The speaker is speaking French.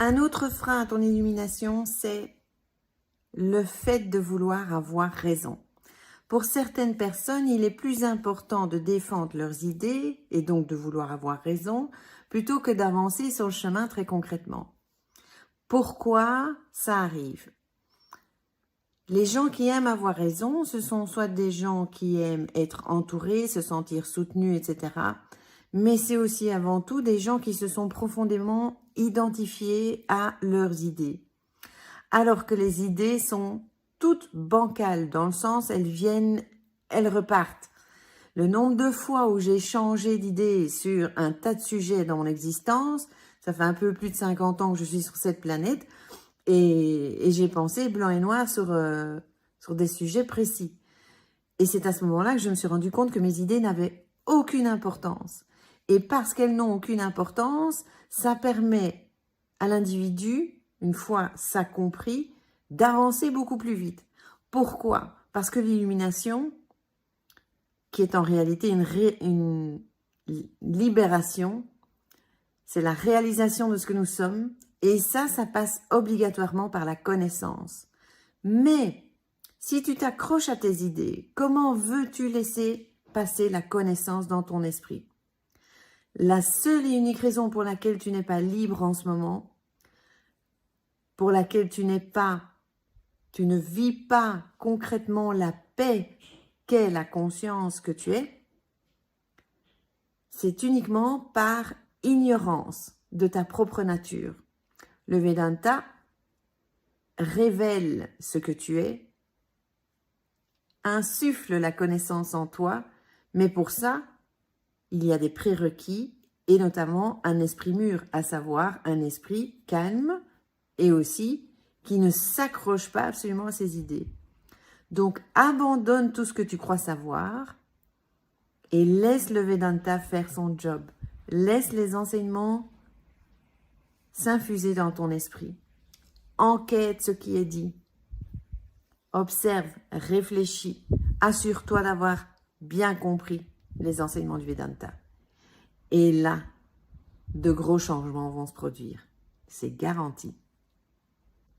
Un autre frein à ton illumination, c'est le fait de vouloir avoir raison. Pour certaines personnes, il est plus important de défendre leurs idées et donc de vouloir avoir raison plutôt que d'avancer sur le chemin très concrètement. Pourquoi ça arrive? Les gens qui aiment avoir raison, ce sont soit des gens qui aiment être entourés, se sentir soutenus, etc. Mais c'est aussi avant tout des gens qui se sont profondément identifiés à leurs idées. Alors que les idées sont toutes bancales, dans le sens elles viennent, elles repartent. Le nombre de fois où j'ai changé d'idée sur un tas de sujets dans mon existence, ça fait un peu plus de 50 ans que je suis sur cette planète, et j'ai pensé blanc et noir sur des sujets précis. Et c'est à ce moment-là que je me suis rendu compte que mes idées n'avaient aucune importance. Et parce qu'elles n'ont aucune importance, ça permet à l'individu, une fois ça compris, d'avancer beaucoup plus vite. Pourquoi? Parce que l'illumination, qui est en réalité une libération, c'est la réalisation de ce que nous sommes, et ça passe obligatoirement par la connaissance. Mais si tu t'accroches à tes idées, comment veux-tu laisser passer la connaissance dans ton esprit? La seule et unique raison pour laquelle tu n'es pas libre en ce moment, pour laquelle tu ne vis pas concrètement la paix qu'est la conscience que tu es, c'est uniquement par ignorance de ta propre nature. Le Vedanta révèle ce que tu es, insuffle la connaissance en toi, mais pour ça, il y a des prérequis et notamment un esprit mûr, à savoir un esprit calme et aussi qui ne s'accroche pas absolument à ses idées. Donc, abandonne tout ce que tu crois savoir et laisse le Vedanta faire son job. Laisse les enseignements s'infuser dans ton esprit. Enquête ce qui est dit. Observe, réfléchis. Assure-toi d'avoir bien compris les enseignements du Vedanta. Et là, de gros changements vont se produire. C'est garanti.